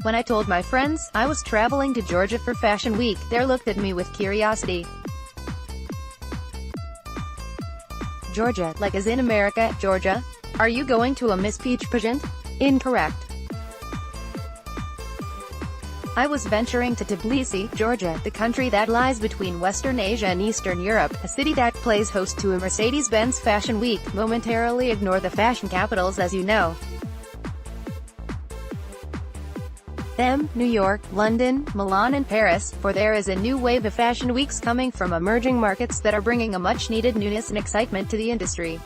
When I told my friends I was traveling to Georgia for Fashion Week, they looked at me with curiosity. Georgia, like as in America, Georgia? Are you going to a Miss Peach pageant? Incorrect. I was venturing to Tbilisi, Georgia, the country that lies between Western Asia and Eastern Europe, a city that plays host to a Mercedes-Benz Fashion Week. Momentarily ignore the fashion capitals, as you know. New York, London, Milan and Paris, for there is a new wave of fashion weeks coming from emerging markets that are bringing a much-needed newness and excitement to the industry.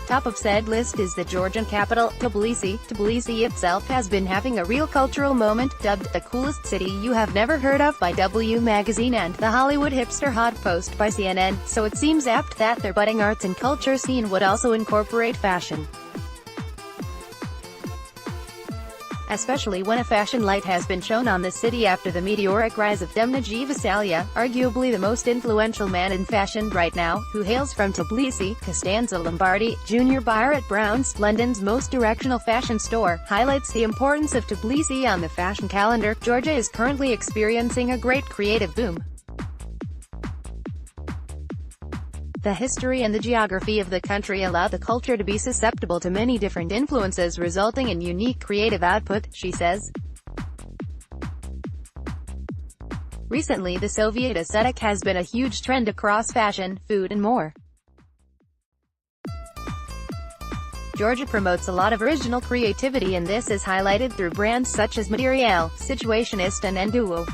Top of said list is the Georgian capital, Tbilisi. Tbilisi itself has been having a real cultural moment, dubbed the coolest city you have never heard of by W Magazine and the Hollywood Hipster Hot Post by CNN, so it seems apt that their budding arts and culture scene would also incorporate fashion. Especially when a fashion light has been shown on the city after the meteoric rise of Mercedes Vasalia, arguably the most influential man in fashion right now, who hails from Tbilisi. Costanza Lombardi, Jr. buyer at Brown's, London's most directional fashion store, highlights the importance of Tbilisi on the fashion calendar. Georgia is currently experiencing a great creative boom. The history and the geography of the country allow the culture to be susceptible to many different influences, resulting in unique creative output, she says. Recently, the Soviet aesthetic has been a huge trend across fashion, food and more. Georgia promotes a lot of original creativity, and this is highlighted through brands such as Mercedes-Benz, Situationist and Duo.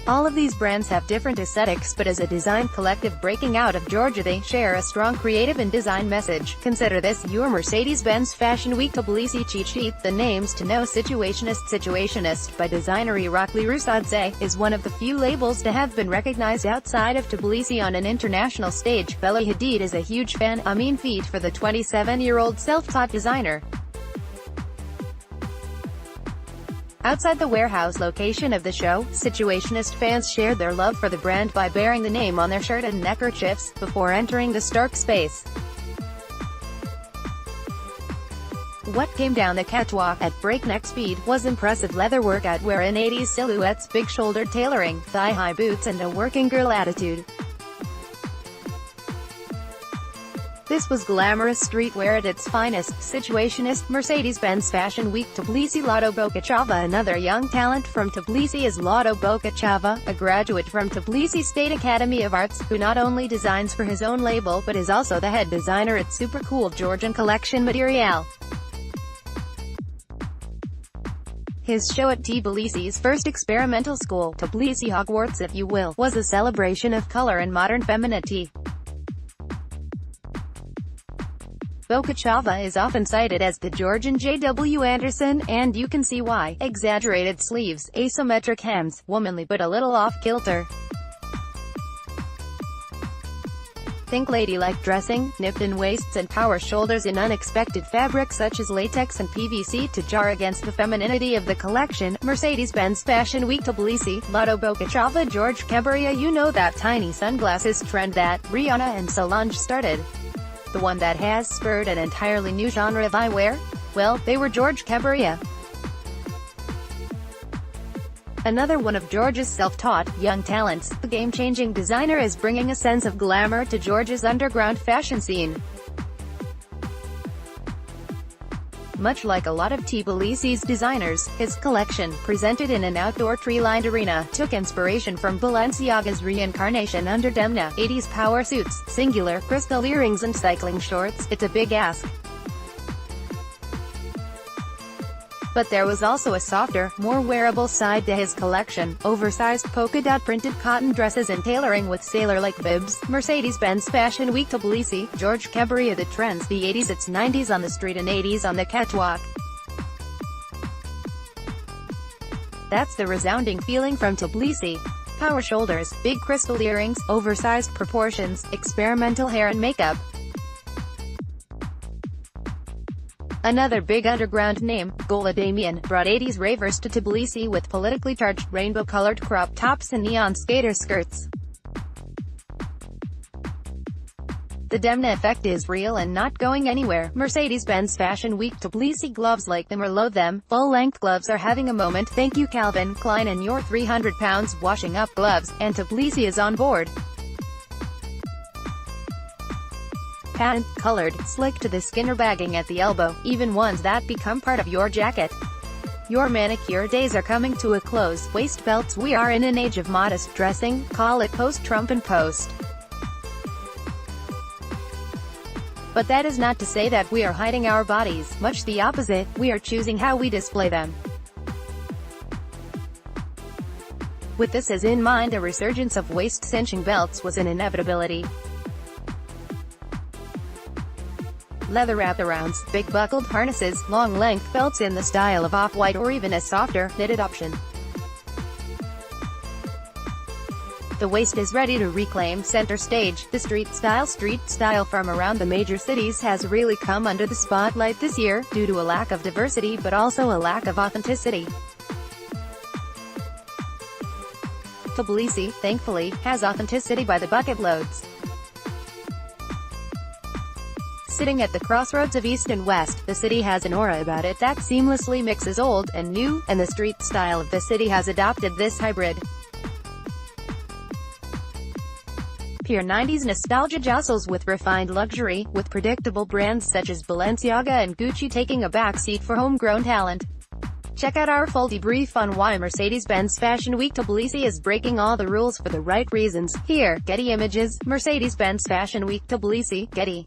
All of these brands have different aesthetics, but as a design collective breaking out of Georgia, they share a strong creative and design message. Consider this your Mercedes-Benz Fashion Week Tbilisi cheat sheet. The names to know: Situationist by designer Irakli Rusadze, is one of the few labels to have been recognized outside of Tbilisi on an international stage. Bella Hadid is a huge fan. Feat for the 27-year-old self-taught designer. Outside the warehouse location of the show, Situationist fans shared their love for the brand by bearing the name on their shirt and neckerchiefs, before entering the stark space. What came down the catwalk at breakneck speed was impressive leatherwork outwear in 80s silhouettes, big-shouldered tailoring, thigh-high boots and a working girl attitude. This was glamorous streetwear at its finest. Situationist, Mercedes-Benz Fashion Week Tbilisi. Lado Bokachava. Another young talent from Tbilisi is Lado Bokachava, a graduate from Tbilisi State Academy of Arts, who not only designs for his own label but is also the head designer at super cool Georgian collection Material. His show at Tbilisi's first experimental school, Tbilisi Hogwarts if you will, was a celebration of color and modern femininity. Bokachava is often cited as the Georgian J.W. Anderson, and you can see why. Exaggerated sleeves, asymmetric hems, womanly but a little off-kilter. Think ladylike dressing, nipped-in waists and power shoulders in unexpected fabrics such as latex and PVC to jar against the femininity of the collection. Mercedes-Benz Fashion Week Tbilisi. Lado Bokachava. George Cabaria. You know that tiny sunglasses trend that Rihanna and Solange started? The one that has spurred an entirely new genre of eyewear? Well, they were George Cabaria. Another one of Georgia's self-taught, young talents, the game-changing designer is bringing a sense of glamour to Georgia's underground fashion scene. Much like a lot of Tbilisi's designers, his collection, presented in an outdoor tree-lined arena, took inspiration from Balenciaga's reincarnation under Demna. 80s power suits, singular, crystal earrings and cycling shorts. It's a big ask. But there was also a softer, more wearable side to his collection: oversized polka-dot printed cotton dresses and tailoring with sailor-like bibs. Mercedes-Benz Fashion Week Tbilisi. George Cabaria. The trends, the 80s, it's 90s on the street and 80s on the catwalk. That's the resounding feeling from Tbilisi. Power shoulders, big crystal earrings, oversized proportions, experimental hair and makeup. Another big underground name, Gola Damian, brought 80s ravers to Tbilisi with politically charged, rainbow-colored crop tops and neon skater skirts. The Demna effect is real and not going anywhere. Mercedes-Benz Fashion Week Tbilisi gloves, like them or loathe them, full-length gloves are having a moment. Thank you Calvin Klein and your 300 pounds washing up gloves, and Tbilisi is on board. Patent, colored, slick to the skin or bagging at the elbow, even ones that become part of your jacket. Your manicure days are coming to a close. Waist belts. We are in an age of modest dressing, call it post-Trump and post. But that is not to say that we are hiding our bodies, much the opposite, we are choosing how we display them. With this as in mind, a resurgence of waist-cinching belts was an inevitability. Leather wraparounds, big buckled harnesses, long-length belts in the style of off-white or even a softer, knitted option. The waist is ready to reclaim center stage. The street style from around the major cities has really come under the spotlight this year, due to a lack of diversity but also a lack of authenticity. Tbilisi, thankfully, has authenticity by the bucket loads. Sitting at the crossroads of East and West, the city has an aura about it that seamlessly mixes old and new, and the street style of the city has adopted this hybrid. Pure 90s nostalgia jostles with refined luxury, with predictable brands such as Balenciaga and Gucci taking a backseat for homegrown talent. Check out our full debrief on why Mercedes-Benz Fashion Week Tbilisi is breaking all the rules for the right reasons. Here, Getty Images, Mercedes-Benz Fashion Week Tbilisi, Getty.